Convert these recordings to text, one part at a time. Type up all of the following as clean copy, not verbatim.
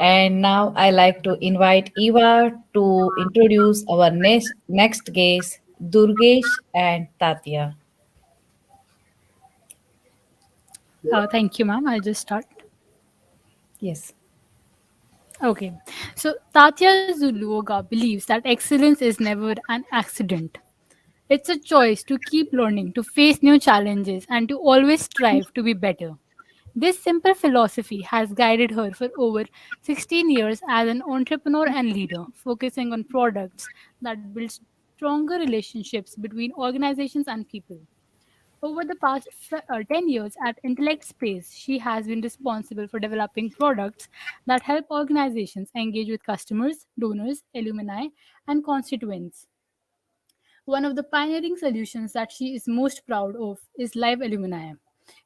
And now I like to invite Eva to introduce our next guests, Durgesh and Tatia. Thank you, ma'am. I'll just start. Yes. Okay. So, Tatia Zuloaga believes that excellence is never an accident. It's a choice to keep learning, to face new challenges, and to always strive to be better. This simple philosophy has guided her for over 16 years as an entrepreneur and leader, focusing on products that build stronger relationships between organizations and people. Over the past 10 years at Intellect Space, she has been responsible for developing products that help organizations engage with customers, donors, alumni, and constituents. One of the pioneering solutions that she is most proud of is Live Alumni.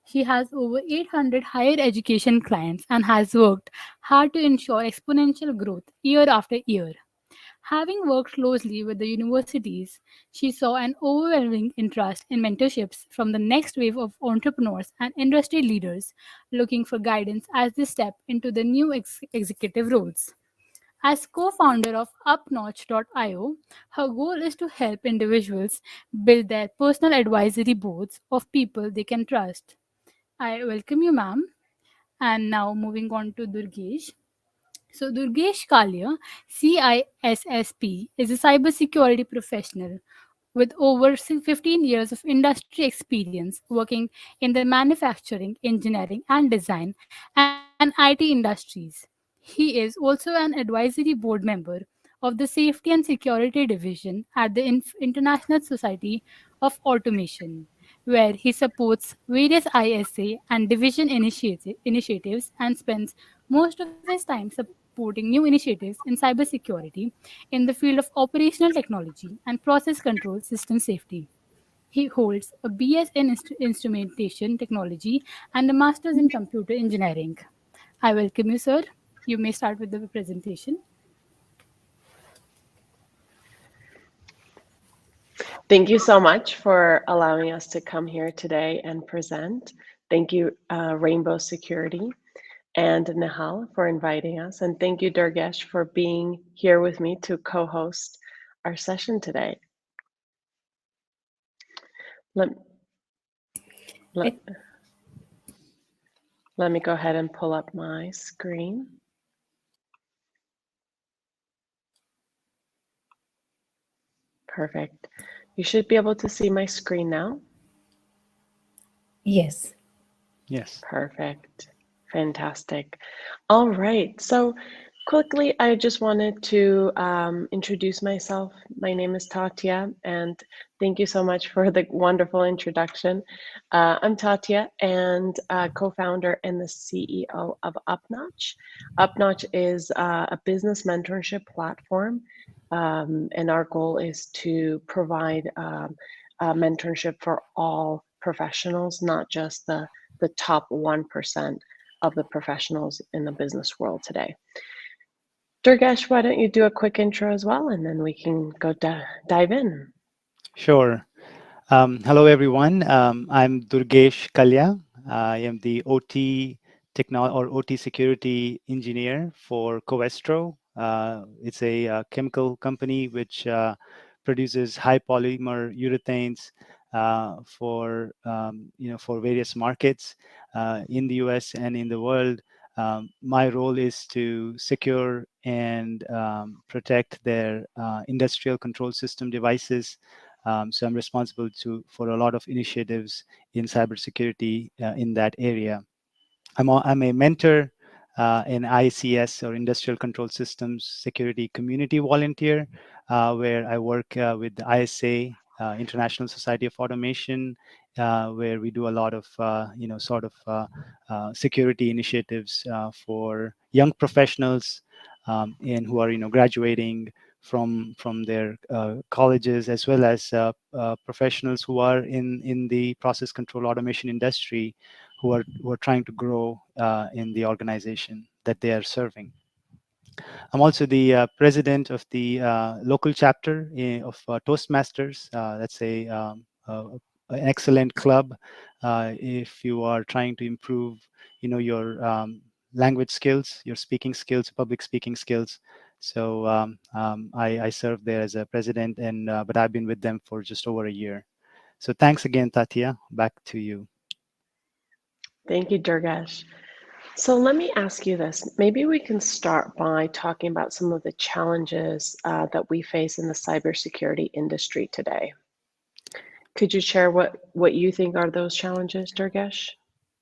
She has over 800 higher education clients and has worked hard to ensure exponential growth year after year. Having worked closely with the universities, she saw an overwhelming interest in mentorships from the next wave of entrepreneurs and industry leaders looking for guidance as they step into the new executive roles. As co founder of UpNotch.io, her goal is to help individuals build their personal advisory boards of people they can trust. I welcome you, ma'am. And now moving on to Durgesh. So, Durgesh Kalya, CISSP, is a cybersecurity professional with over 15 years of industry experience working in the manufacturing, engineering, and design and IT industries. He is also an advisory board member of the Safety and Security Division at the International Society of Automation, where he supports various ISA and division initiatives and spends most of his time supporting new initiatives in cybersecurity in the field of operational technology and process control system safety. He holds a BS in instrumentation technology and a master's in computer engineering. I welcome you, sir. You may start with the presentation. Thank you so much for allowing us to come here today and present. Thank you, Rainbow Security and Nihal for inviting us. And thank you, Durgesh, for being here with me to co-host our session today. Let, let, It, let me go ahead and pull up my screen. Perfect. You should be able to see my screen now. yes. Yes. Perfect. Fantastic. All right. So quickly, I just wanted to introduce myself. My name is Tatia, and thank you so much for the wonderful introduction. I'm Tatia, and co-founder and the CEO of UpNotch. UpNotch is a business mentorship platform, and our goal is to provide mentorship for all professionals, not just the top 1% of the professionals in the business world today. Durgesh, why don't you do a quick intro as well, and then we can go dive in. Sure. Hello, everyone. I'm Durgesh Kalya. I am the OT security engineer for Covestro. It's a chemical company which produces high polymer urethanes for various markets in the US and in the world. My role is to secure and protect their industrial control system devices. So I'm responsible for a lot of initiatives in cybersecurity in that area. I'm a mentor in ICS, or Industrial Control Systems Security Community Volunteer, where I work with the ISA, International Society of Automation, where we do a lot of security initiatives for young professionals and who are graduating from their colleges, as well as professionals who are in the process control automation industry, who are trying to grow in the organization that they are serving. I'm also the president of the local chapter of Toastmasters. That's an excellent club if you are trying to improve, your language skills, your speaking skills, public speaking skills. So I served there as a president, and but I've been with them for just over a year. So thanks again, Tatia. Back to you. Thank you, Durgesh. So let me ask you this. Maybe we can start by talking about some of the challenges that we face in the cybersecurity industry today. Could you share what you think are those challenges, Durgesh?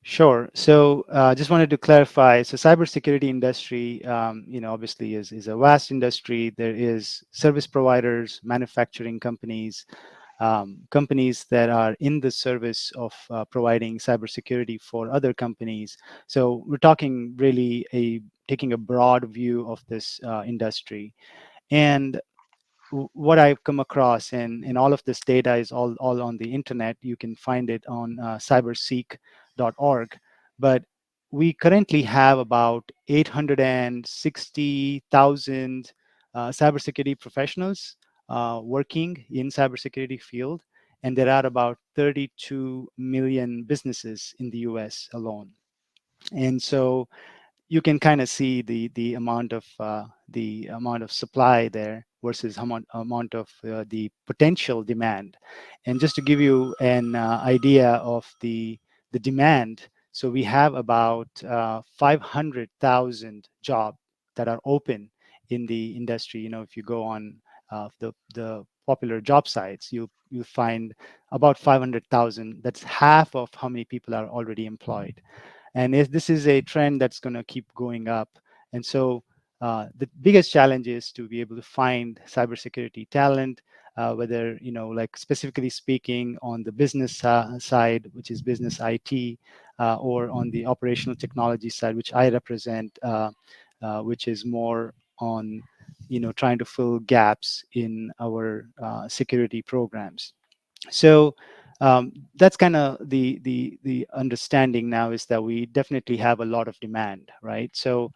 Sure. So just wanted to clarify. So cybersecurity industry, obviously is a vast industry. There is service providers, manufacturing companies, companies that are in the service of providing cybersecurity for other companies. So we're talking really taking a broad view of this industry. And what I've come across, and all of this data is all on the internet. You can find it on cyberseek.org. But we currently have about 860,000 cybersecurity professionals working in cybersecurity field, and there are about 32 million businesses in the US alone. And so you can kind of see the amount of supply there versus amount of the potential demand. And just to give you an idea of the demand, so we have about 500,000 jobs that are open in the industry. If you go on the popular job sites, you find about 500,000. That's half of how many people are already employed. And this is a trend that's going to keep going up. And so the biggest challenge is to be able to find cybersecurity talent, whether, like specifically speaking on the business side, which is business IT, or on the operational technology side, which I represent, which is more on, trying to fill gaps in our security programs. So that's kind of the understanding now, is that we definitely have a lot of demand, right? So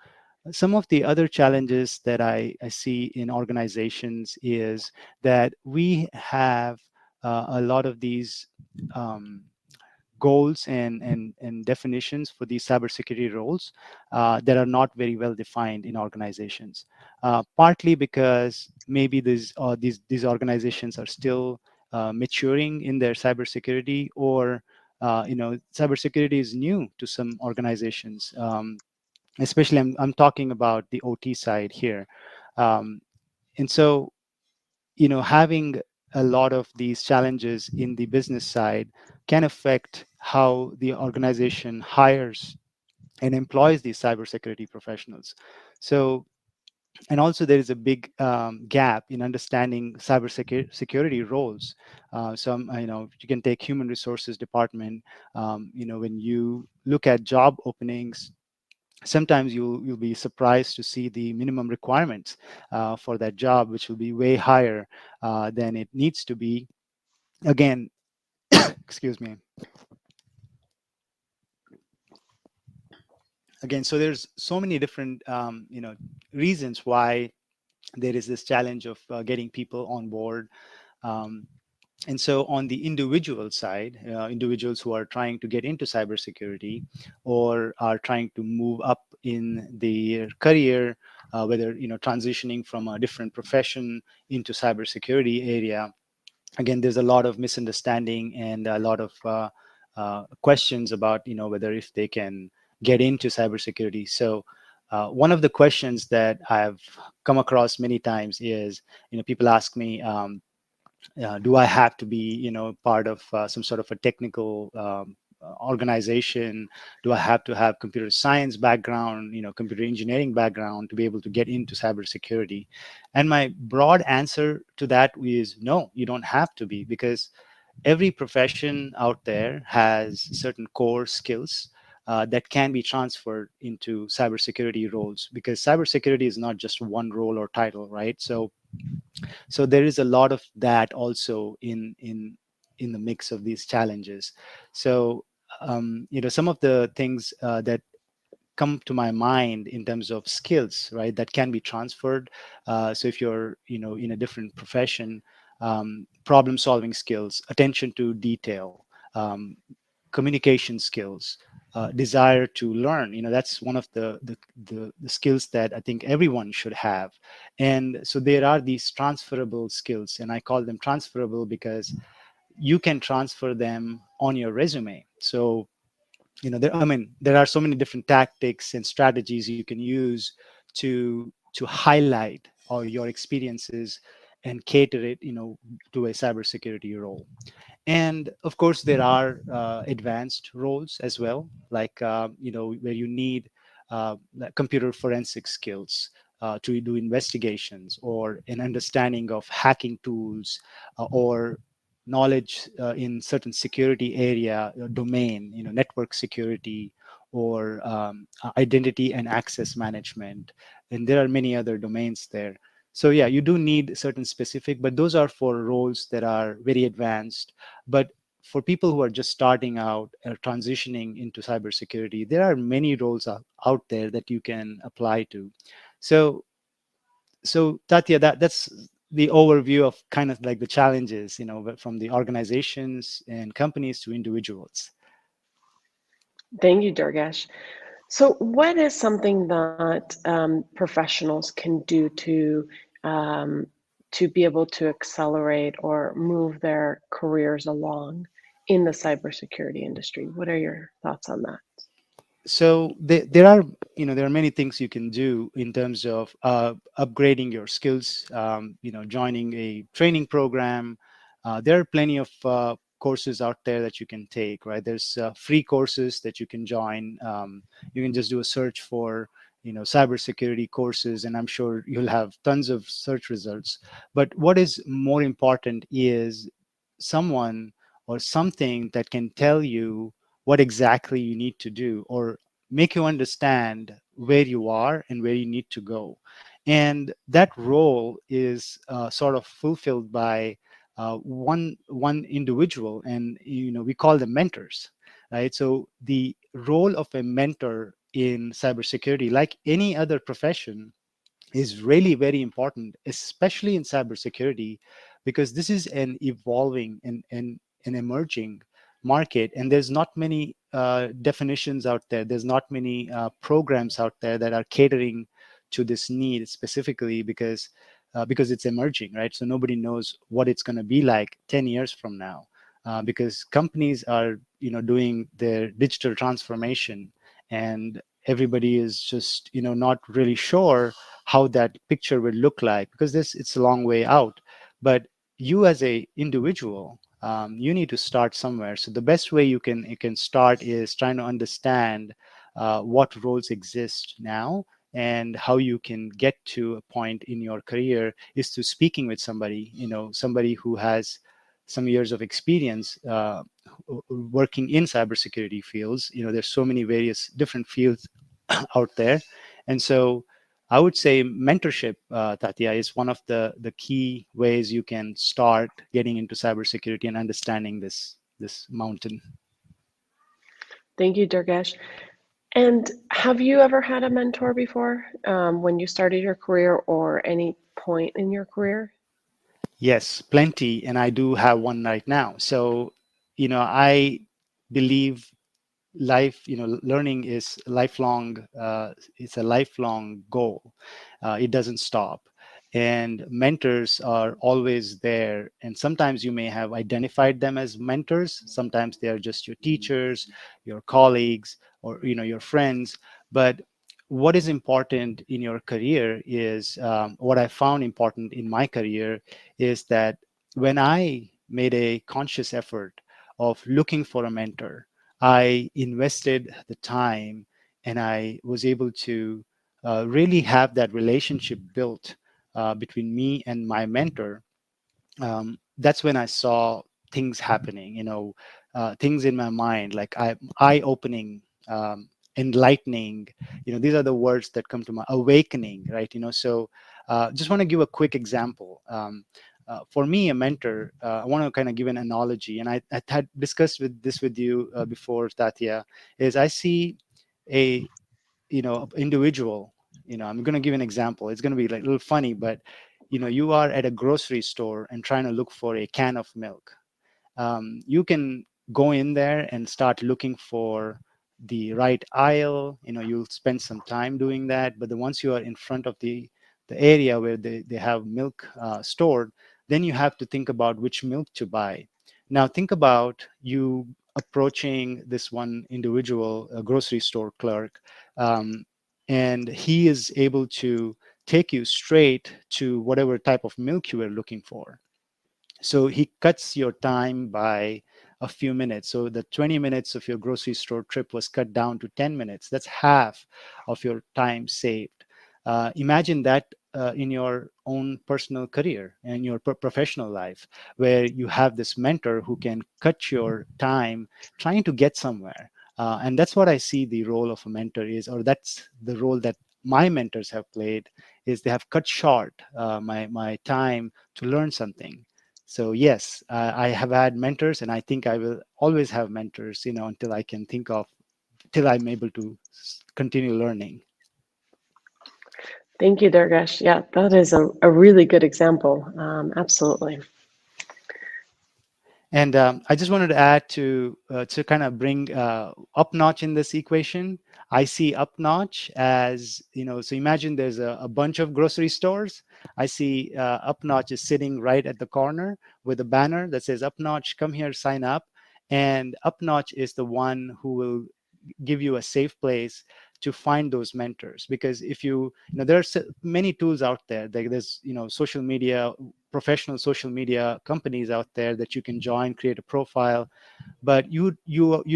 some of the other challenges that I see in organizations is that we have a lot of these um, goals and definitions for these cybersecurity roles that are not very well defined in organizations. Partly because maybe these organizations are still maturing in their cybersecurity, or cybersecurity is new to some organizations. Especially, I'm talking about the OT side here, um, and so having a lot of these challenges in the business side can affect how the organization hires and employs these cybersecurity professionals. So, and also there is a big gap in understanding cybersecurity roles. You can take human resources department. When you look at job openings, sometimes you'll be surprised to see the minimum requirements for that job, which will be way higher than it needs to be. Again, excuse me. Again, so there's so many different reasons why there is this challenge of getting people on board. Um, and so on the individual side, individuals who are trying to get into cybersecurity or are trying to move up in their career, whether transitioning from a different profession into cybersecurity area, again, there's a lot of misunderstanding and a lot of questions about whether if they can get into cybersecurity. So one of the questions that I've come across many times is, people ask me, do I have to be, part of some sort of a technical organization? Do I have to have computer science background, computer engineering background to be able to get into cybersecurity? And my broad answer to that is no, you don't have to be, because every profession out there has certain core skills that can be transferred into cybersecurity roles, because cybersecurity is not just one role or title, right? So there is a lot of that also in the mix of these challenges. So some of the things that come to my mind in terms of skills, right, that can be transferred. So if you're in a different profession, problem solving skills, attention to detail, communication skills, desire to learn. That's one of the skills that I think everyone should have. And so there are these transferable skills, and I call them transferable because you can transfer them on your resume. So there are so many different tactics and strategies you can use to highlight all your experiences and cater it to a cybersecurity role. And of course there are advanced roles as well, like where you need like computer forensic skills to do investigations, or an understanding of hacking tools, or knowledge in certain security area domain, network security, or identity and access management. And there are many other domains there. So yeah, you do need certain specific, but those are for roles that are very advanced. But for people who are just starting out or transitioning into cybersecurity, there are many roles out there that you can apply to. So, so Tatia, that's the overview of kind of like the challenges, from the organizations and companies to individuals. Thank you, Durgesh. So, what is something that professionals can do um, to be able to accelerate or move their careers along in the cybersecurity industry? What are your thoughts on that? So there are many things you can do in terms of upgrading your skills, joining a training program. There are plenty of courses out there that you can take, right? There's free courses that you can join. You can just do a search for cybersecurity courses, and I'm sure you'll have tons of search results. But what is more important is someone or something that can tell you what exactly you need to do, or make you understand where you are and where you need to go. And that role is sort of fulfilled by one individual, and we call them mentors, right? So the role of a mentor in cybersecurity, like any other profession, is really very important, especially in cybersecurity, because this is an evolving and an emerging market, and there's not many definitions out there. There's not many programs out there that are catering to this need specifically, because it's emerging, right? So nobody knows what it's going to be like 10 years from now, because companies are doing their digital transformation, and everybody is just not really sure how that picture will look like, because this it's a long way out. But you as a individual, you need to start somewhere. So the best way you can start is trying to understand what roles exist now, and how you can get to a point in your career is to speaking with somebody, somebody who has some years of experience working in cybersecurity fields. There's so many various different fields out there. And so I would say mentorship, Tatia, is one of the key ways you can start getting into cybersecurity and understanding this mountain. Thank you, Durgesh. And have you ever had a mentor before, when you started your career or any point in your career? Yes, plenty, and I do have one right now. So, I believe learning is lifelong. It's a lifelong goal. It doesn't stop, and mentors are always there. And sometimes you may have identified them as mentors, sometimes they are just your teachers, your colleagues, or your friends. But what is important in your career is, what I found important in my career is that when I made a conscious effort of looking for a mentor, I invested the time, and I was able to really have that relationship built between me and my mentor. That's when I saw things happening, things in my mind, like eye-opening, enlightening. These are the words that come to my awakening, right? So just want to give a quick example. For me, a mentor, I want to kind of give an analogy, and I had discussed with you before, Tatia, is I see a individual. I'm going to give an example. It's going to be like a little funny, but you are at a grocery store and trying to look for a can of milk. You can go in there and start looking for the right aisle, you'll spend some time doing that. But then once you are in front of the area where they have milk stored, then you have to think about which milk to buy. Now think about you approaching this one individual, a grocery store clerk, um, and he is able to take you straight to whatever type of milk you were looking for. So he cuts your time by a few minutes. So the 20 minutes of your grocery store trip was cut down to 10 minutes. That's half of your time saved. Imagine that in your own personal career and your professional life, where you have this mentor who can cut your time trying to get somewhere. And that's what I see the role of a mentor is, or that's the role that my mentors have played, is they have cut short my time to learn something. So yes, I have had mentors, and I think I will always have mentors, until I can think of, till I'm able to continue learning. Thank you, Durgesh. Yeah, that is a really good example. Absolutely. And I just wanted to add to kind of bring up notch in this equation. I see up notch as, so imagine there's a bunch of grocery stores. I see up notch is sitting right at the corner with a banner that says up notch, come here, sign up. And up notch is the one who will give you a safe place to find those mentors. Because if there are many tools out there. There's social media, professional social media companies out there that you can join, create a profile, but you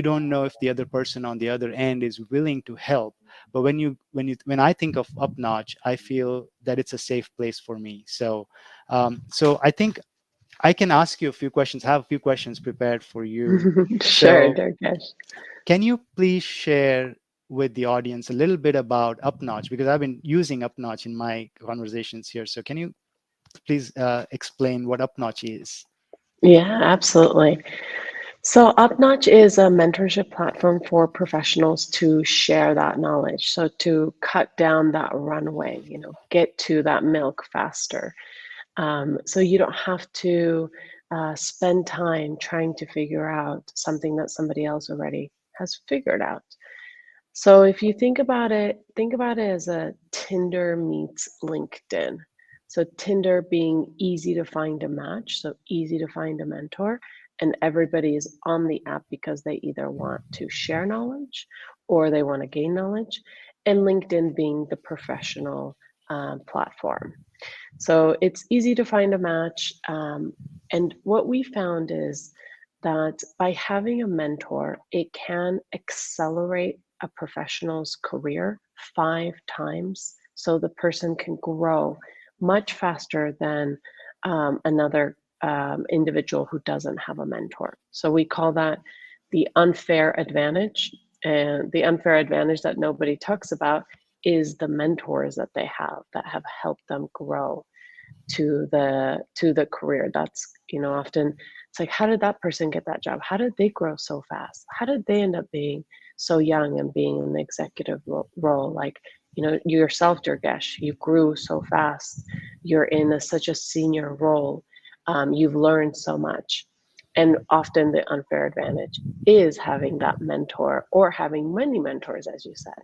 don't know if the other person on the other end is willing to help. But when I think of up notch, I feel that it's a safe place for me. So I think I can ask you a few questions. I have a few questions prepared for you. Sure, So Durgesh. can you please share with the audience a little bit about Upnotch? Because I've been using Upnotch in my conversations here. So can you please explain what Upnotch is? Yeah, absolutely. So, Upnotch is a mentorship platform for professionals to share that knowledge. So, to cut down that runway, get to that milk faster. So, you don't have to spend time trying to figure out something that somebody else already has figured out. So if you think about it as a Tinder meets LinkedIn. So Tinder being easy to find a match, so easy to find a mentor, and everybody is on the app because they either want to share knowledge or they want to gain knowledge, and LinkedIn being the professional platform. So it's easy to find a match. And what we found is that by having a mentor, it can accelerate a professional's career 5 times. So the person can grow much faster than another individual who doesn't have a mentor. So we call that the unfair advantage. And the unfair advantage that nobody talks about is the mentors that have helped them grow to the career. That's often it's like, how did that person get that job? How did they grow so fast? How did they end up being so young and being in the executive role? Like, you yourself, Durgesh, you grew so fast. You're in such a senior role. You've learned so much. And often the unfair advantage is having that mentor or having many mentors, as you said.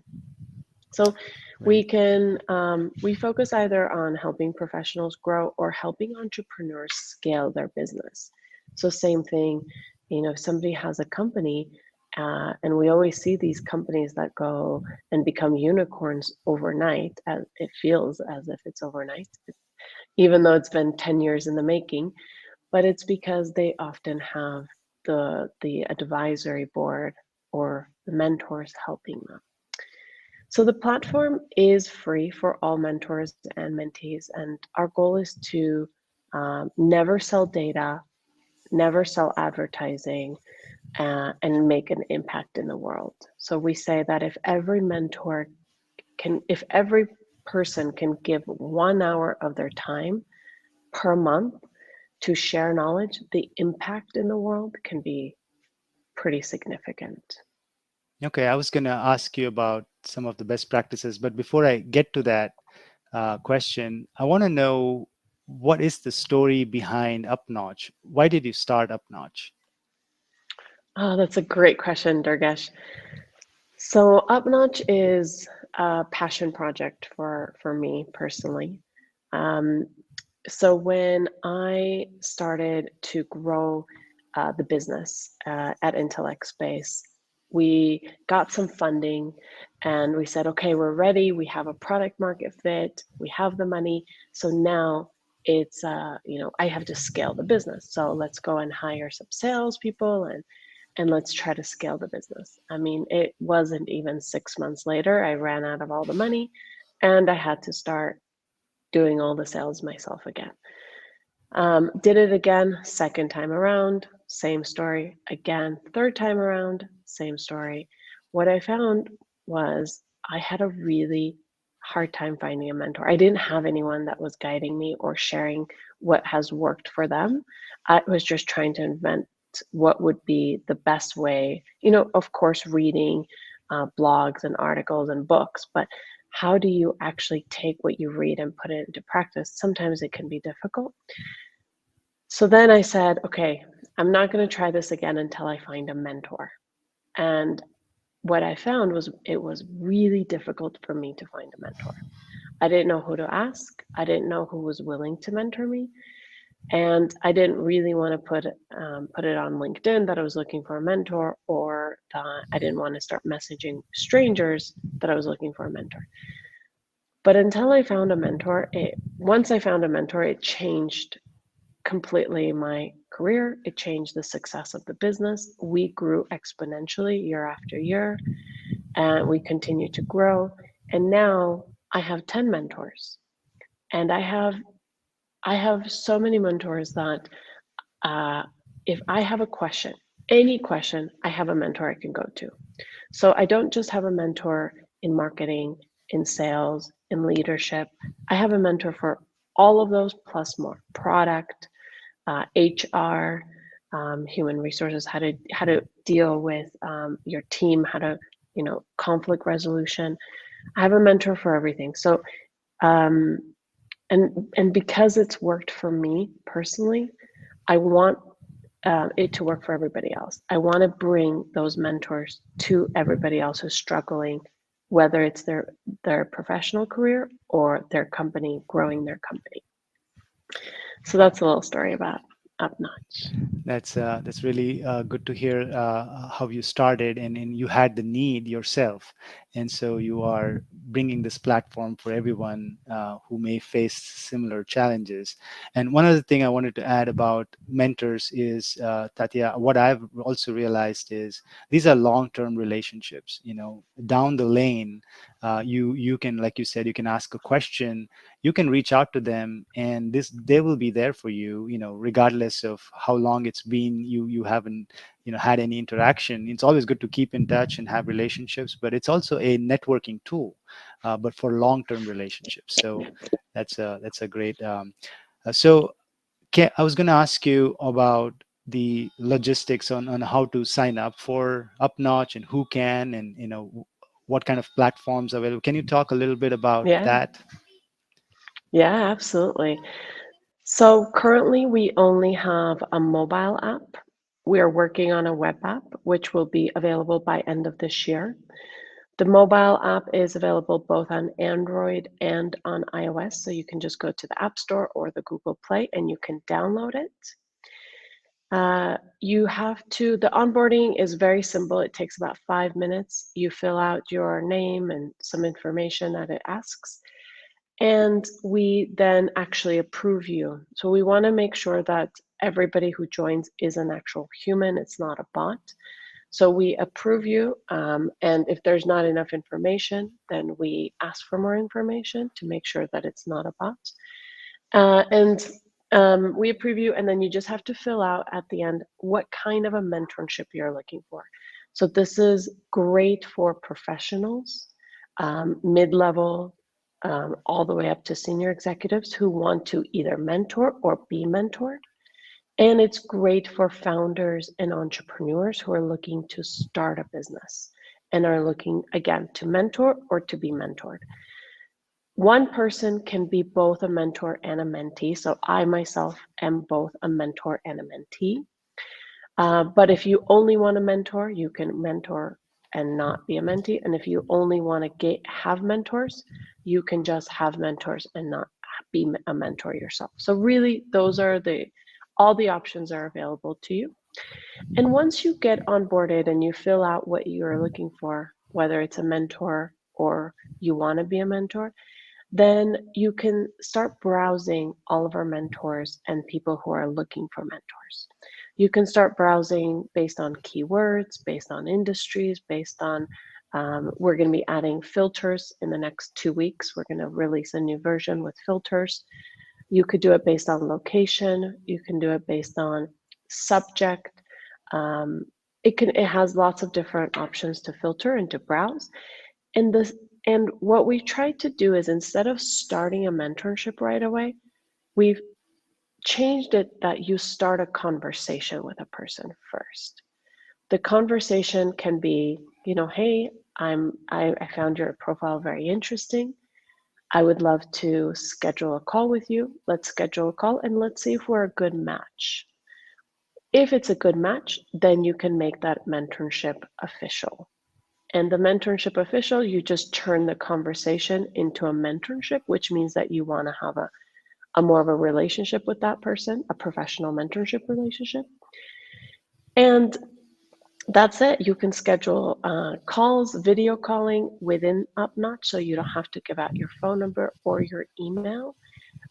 So we Right. can we focus either on helping professionals grow or helping entrepreneurs scale their business. So same thing, if somebody has a company, and we always see these companies that go and become unicorns overnight. As it feels as if it's overnight, even though it's been 10 years in the making. But it's because they often have the advisory board or the mentors helping them. So the platform is free for all mentors and mentees, and our goal is to never sell data, never sell advertising, and make an impact in the world. So we say that if every person can give 1 hour of their time per month to share knowledge, the impact in the world can be pretty significant. Okay, I was going to ask you about some of the best practices, but before I get to that question, I want to know, what is the story behind Upnotch? Why did you start Upnotch? Oh, that's a great question, Durgesh. So Upnotch is a passion project for me personally. Um, so when I started to grow the business at Intellect Space, we got some funding and we said, okay, we're ready. We have a product market fit. We have the money. So now it's, I have to scale the business. So let's go and hire some salespeople and let's try to scale the business. I mean, it wasn't even 6 months later, I ran out of all the money and I had to start doing all the sales myself again. Did it again, second time around, same story. Again, third time around, same story. What I found was I had a really hard time finding a mentor. I didn't have anyone that was guiding me or sharing what has worked for them. I was just trying to invent what would be the best way, of course, reading blogs and articles and books, but how do you actually take what you read and put it into practice? Sometimes it can be difficult. So then I said, okay, I'm not going to try this again until I find a mentor. And what I found was it was really difficult for me to find a mentor. I didn't know who to ask. I didn't know who was willing to mentor me. And I didn't really want to put it on LinkedIn that I was looking for a mentor, or I didn't want to start messaging strangers that I was looking for a mentor. But until I found a mentor, once I found a mentor, it changed completely my career. It changed the success of the business. We grew exponentially year after year, and we continue to grow. And now I have 10 mentors, and I have so many mentors that if I have a question, any question, I have a mentor I can go to. So I don't just have a mentor in marketing, in sales, in leadership. I have a mentor for all of those plus more: product, HR, human resources, how to deal with your team, how to conflict resolution. I have a mentor for everything. So um, and because it's worked for me personally, I want it to work for everybody else. I want to bring those mentors to everybody else who's struggling, whether it's their professional career or their company, growing their company. So that's a little story about Upnotch. That's really good to hear how you started, and you had the need yourself, and so you are bringing this platform for everyone who may face similar challenges. And one other thing I wanted to add about mentors is, Tatia, what I've also realized is these are long-term relationships. Down the lane, you can, like you said, you can ask a question, you can reach out to them, and they will be there for you, regardless of how long it's been you haven't had any interaction. It's always good to keep in touch and have relationships, but it's also a networking tool, but for long-term relationships. So that's a great so I was going to ask you about the logistics on how to sign up for Upnotch, and who can, and what kind of platforms are available. Can you talk a little bit about Yeah, that? yeah, absolutely. So currently we only have a mobile app. We are working on a web app, which will be available by end of this year. The mobile app is available both on Android and on iOS. So you can just go to the App Store or the Google Play and you can download it. The onboarding is very simple. It takes about 5 minutes. You fill out your name and some information that it asks, and we then actually approve you. So we want to make sure that everybody who joins is an actual human, it's not a bot. So we approve you, and if there's not enough information, then we ask for more information to make sure that it's not a bot. And we approve you, and then you just have to fill out at the end what kind of a mentorship you're looking for. So this is great for professionals, mid-level, all the way up to senior executives who want to either mentor or be mentored. And it's great for founders and entrepreneurs who are looking to start a business and are looking, again, to mentor or to be mentored. One person can be both a mentor and a mentee. So I myself am both a mentor and a mentee. But if you only want to mentor, you can mentor and not be a mentee. And if you only want to have mentors, you can just have mentors and not be a mentor yourself. So really, those are all the options are available to you. And once you get onboarded and you fill out what you're looking for, whether it's a mentor or you want to be a mentor, then you can start browsing all of our mentors and people who are looking for mentors. You can start browsing based on keywords, based on industries, based on, we're going to be adding filters in the next 2 weeks. We're going to release a new version with filters. You could do it based on location. You can do it based on subject. It has lots of different options to filter and to browse. And what we tried to do is, instead of starting a mentorship right away, we've changed it that you start a conversation with a person first. The conversation can be, hey, I found your profile very interesting. I would love to schedule a call with you. Let's schedule a call and let's see if we're a good match. If it's a good match, then you can make that mentorship official. And the mentorship official, you just turn the conversation into a mentorship, which means that you want to have a more of a relationship with that person, a professional mentorship relationship. And that's it. You can schedule calls, video calling within UpNotch, so you don't have to give out your phone number or your email.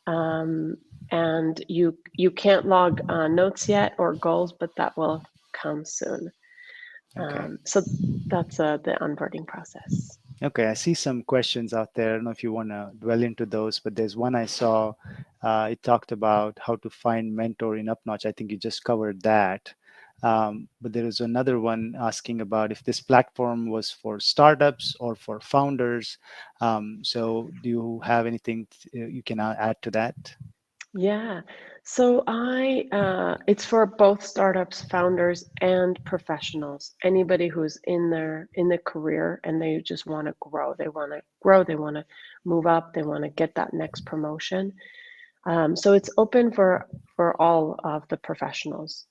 And you can't log notes yet or goals, but that will come soon. Okay. So that's the onboarding process. Okay, I see some questions out there. I don't know if you want to dwell into those, but there's one I saw. It talked about how to find mentor in UpNotch. I think you just covered that. But there is another one asking about if this platform was for startups or for founders. So do you have anything you can add to that? Yeah, so it's for both startups, founders, and professionals. Anybody who's in the career and they just want to grow. They want to grow. They want to move up. They want to get that next promotion. So it's open for all of the professionals.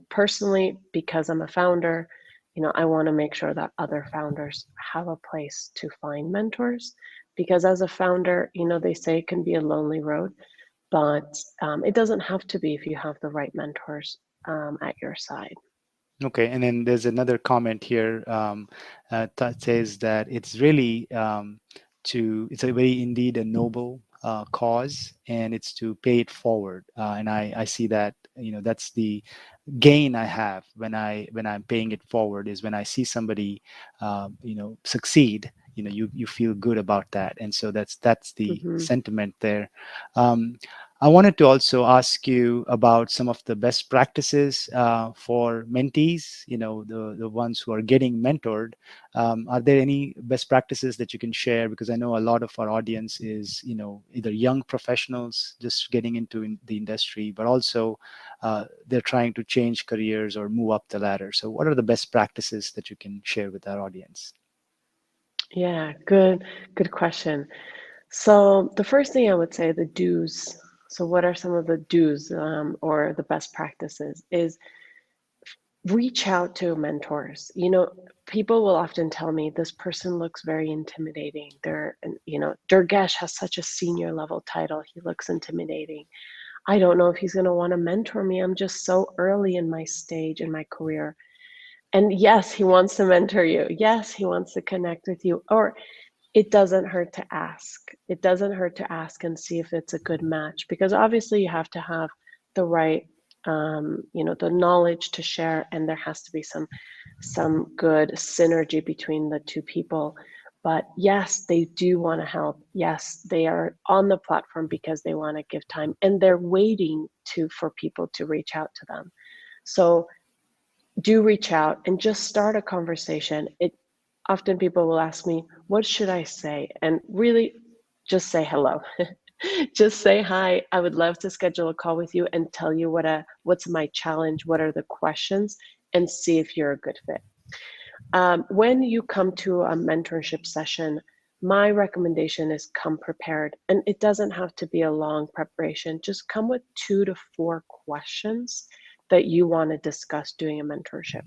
Personally, because I'm a founder, I want to make sure that other founders have a place to find mentors. Because as a founder, they say it can be a lonely road. But it doesn't have to be if you have the right mentors at your side. Okay, and then there's another comment here that says that it's really it's a very indeed a noble cause, and it's to pay it forward. And I see that, that's the gain I have when I'm paying it forward, is when I see somebody succeed. You feel good about that, and so that's the Mm-hmm. sentiment there. I wanted to also ask you about some of the best practices for mentees, the ones who are getting mentored. Are there any best practices that you can share? Because I know a lot of our audience is, either young professionals just getting into the industry, but also they're trying to change careers or move up the ladder. So what are the best practices that you can share with our audience? Yeah, good question. So the first thing I would say, the do's. So what are some of the do's or the best practices is reach out to mentors. People will often tell me this person looks very intimidating. Durgesh has such a senior level title. He looks intimidating. I don't know if he's going to want to mentor me. I'm just so early in my stage in my career. And yes, he wants to mentor you. Yes, he wants to connect with you. Or it doesn't hurt to ask. It doesn't hurt to ask and see if it's a good match, because obviously you have to have the right, the knowledge to share, and there has to be some good synergy between the two people. But yes, they do want to help. Yes, they are on the platform because they want to give time, and they're waiting for people to reach out to them. So do reach out and just start a conversation. Often people will ask me, what should I say? And really just say hello. Just say hi. I would love to schedule a call with you and tell you what's my challenge, what are the questions, and see if you're a good fit. When you come to a mentorship session, my recommendation is come prepared. And it doesn't have to be a long preparation. Just come with 2 to 4 questions that you want to discuss doing a mentorship.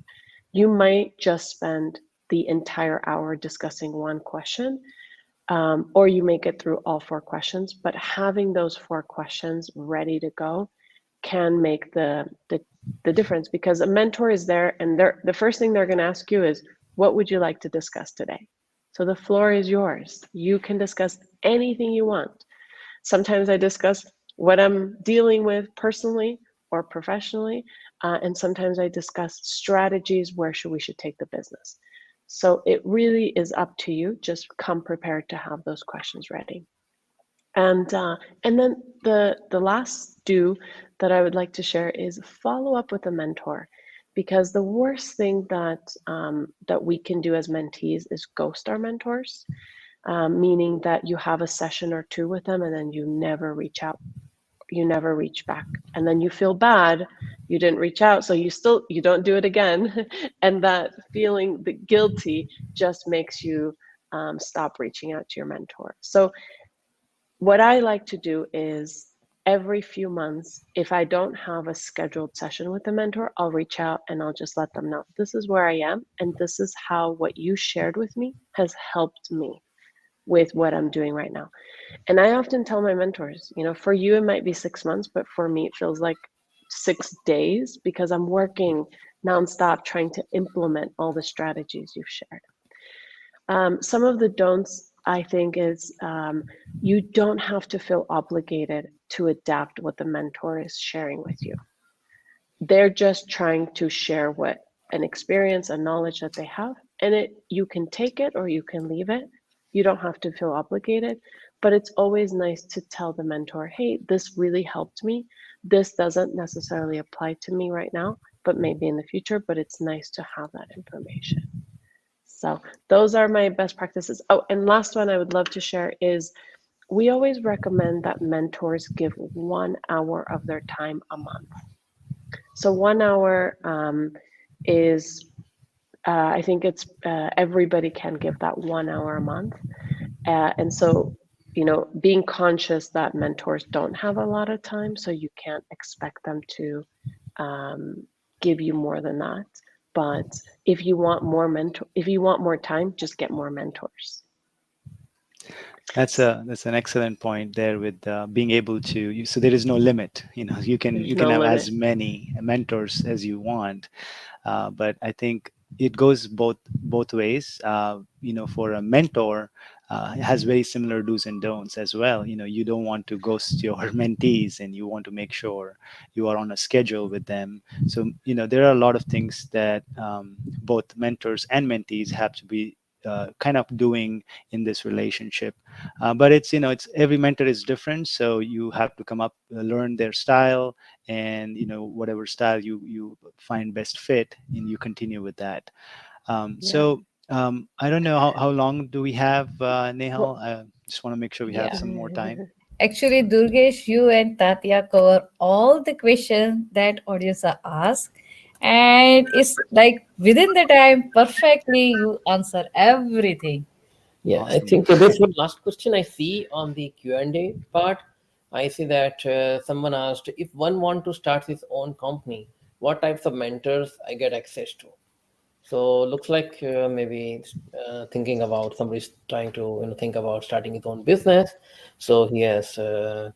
You might just spend the entire hour discussing one question, or you make it through all 4 questions. But having those 4 questions ready to go can make the difference, because a mentor is there, and the first thing they're going to ask you is, what would you like to discuss today? So the floor is yours. You can discuss anything you want. Sometimes I discuss what I'm dealing with personally or professionally, and sometimes I discuss strategies where we should take the business. So it really is up to you. Just come prepared to have those questions ready. And then the last do that I would like to share is follow up with a mentor, because the worst thing that we can do as mentees is ghost our mentors, meaning that you have a session or 2 with them and then you never reach out, you never reach back, and then you feel bad you didn't reach out, so you don't do it again, and that feeling, the guilty, just makes you stop reaching out to your mentor. So what I like to do is every few months, if I don't have a scheduled session with a mentor, I'll reach out and I'll just let them know, this is where I am, and this is how what you shared with me has helped me with what I'm doing right now. And I often tell my mentors, for you it might be 6 months, but for me it feels like 6 days, because I'm working nonstop trying to implement all the strategies you've shared. Some of the don'ts, I think, is you don't have to feel obligated to adapt what the mentor is sharing with you. They're just trying to share what an experience and knowledge that they have, and you can take it or you can leave it. You don't have to feel obligated, but it's always nice to tell the mentor, hey, this really helped me. This doesn't necessarily apply to me right now, but maybe in the future, but it's nice to have that information. So those are my best practices. Oh, and last one I would love to share is we always recommend that mentors give 1 hour of their time a month. So 1 hour is, I think it's everybody can give that 1 hour a month. And so, being conscious that mentors don't have a lot of time, so you can't expect them to give you more than that. But if you want more time, just get more mentors. That's an excellent point there with being able to. So there is no limit. You can There's you can no have limit. as many mentors as you want, but I think it goes both ways. For a mentor, it has very similar do's and don'ts as well. You don't want to ghost your mentees, and you want to make sure you are on a schedule with them. So there are a lot of things that both mentors and mentees have to be kind of doing in this relationship, but it's every mentor is different, so you have to come up, learn their style, and whatever style you find best fit, and you continue with that. Yeah. I don't know how long do we have, Well, Nehal. I just want to make sure we have Yeah. some more time. Actually, Durgesh, you and Tatia cover all the questions that audience are asked, and it's like within the time perfectly you answer everything. Yeah, I Awesome. think there's one last question I see on the Q&A part. I see that someone asked, if one want to start his own company, what types of mentors I get access to? So looks like maybe thinking about somebody's trying to think about starting his own business. So he has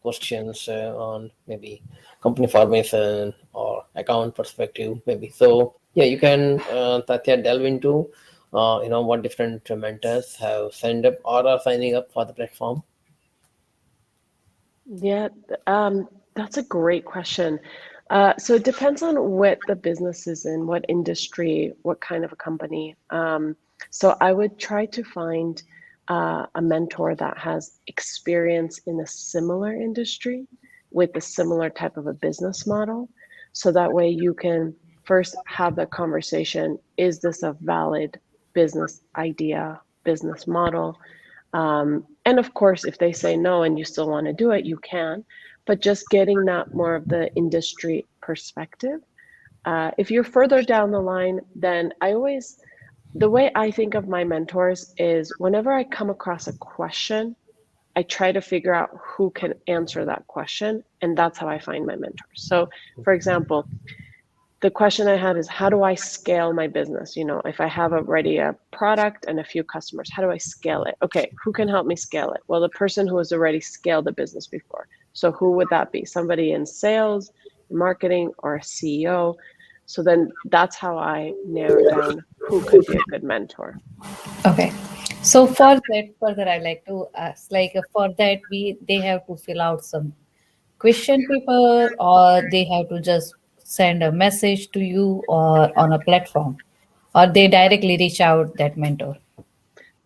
questions on maybe company formation or account perspective maybe. So yeah, you can Tatya delve into what different mentors have signed up or are signing up for the platform. Yeah, that's a great question. So it depends on what the business is in, what industry, what kind of a company. So I would try to find a mentor that has experience in a similar industry with a similar type of a business model. So that way you can first have the conversation, is this a valid business idea, business model? And of course, if they say no and you still want to do it, you can, but just getting that more of the industry perspective. If you're further down the line, then the way I think of my mentors is whenever I come across a question, I try to figure out who can answer that question. And that's how I find my mentors. So, for example, the question I had is, how do I scale my business? You know, if I have already a product and a few customers, how do I scale it? Okay, who can help me scale it? Well, the person who has already scaled a business before. So who would that be? Somebody in sales, marketing, or a CEO? So then that's how I narrow down who could be a good mentor. Okay. So for that further, I like to ask, like for that we they have to fill out some question paper, or they have to just send a message to you or on a platform, or they directly reach out that mentor.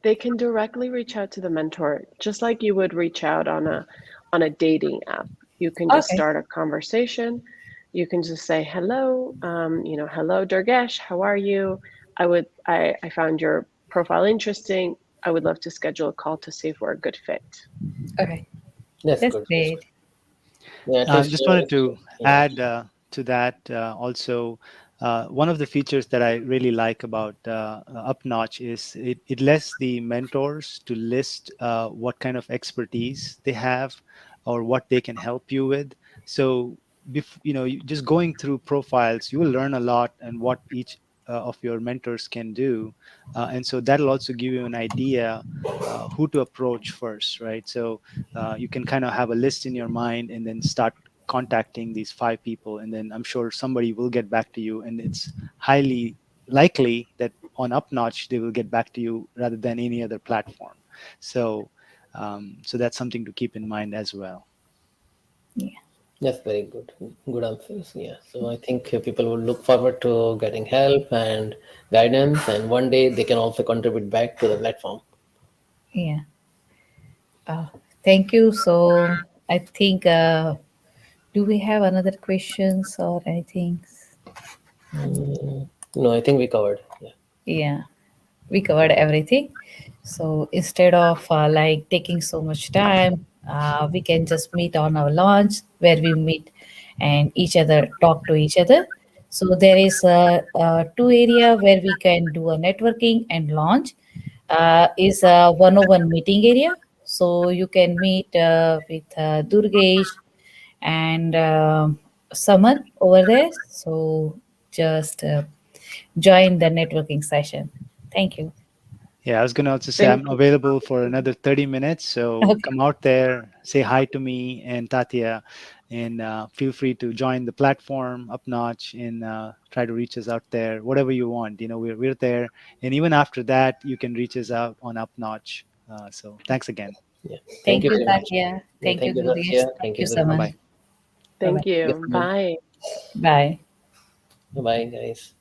They can directly reach out to the mentor, just like you would reach out on a dating app. You can just Okay. start a conversation. You can just say hello, you know, hello Durgesh, how are you? I found your profile interesting. I would love to schedule a call to see if we're a good fit. Okay. That's That's good. That's great. good. Yeah, at least Just wanted to yeah. add to that also. One of the features that I really like about Upnotch is it lets the mentors to list what kind of expertise they have or what they can help you with. So, just going through profiles, you will learn a lot and what each of your mentors can do, and so that'll also give you an idea who to approach first, right? So you can kind of have a list in your mind and then start contacting these 5 people, and then I'm sure somebody will get back to you, and it's highly likely that on Upnotch they will get back to you rather than any other platform. So so that's something to keep in mind as well. Yeah. That's very good. Good answers. Yeah. So I think people will look forward to getting help and guidance, and one day they can also contribute back to the platform. Yeah. Uh, Thank you. So I think do we have another questions or anything? No, I think we covered. Yeah. Yeah. We covered everything. So instead of like taking so much time, we can just meet on our launch where we meet and each other talk to each other. So there is two area where we can do a networking and launch. Is a 101 meeting area. So you can meet with Durgesh and Saman over there. So just join the networking session. Thank you. Yeah, I was going to also say Thank I'm you. available for another 30 minutes. So Okay. come out there, say hi to me and Tatia, and feel free to join the platform Upnotch and try to reach us out there, whatever you want. We're there. And even after that, you can reach us out on Upnotch. So thanks again. Yeah. Thank Thank you you, very much. Tatia. Yeah. Thank you, Thank you, Durgesh. Satya. Thank Thank you, you, Bye Durgesh. Saman. bye. Bye bye. Thank you. Bye. Bye. Bye, guys.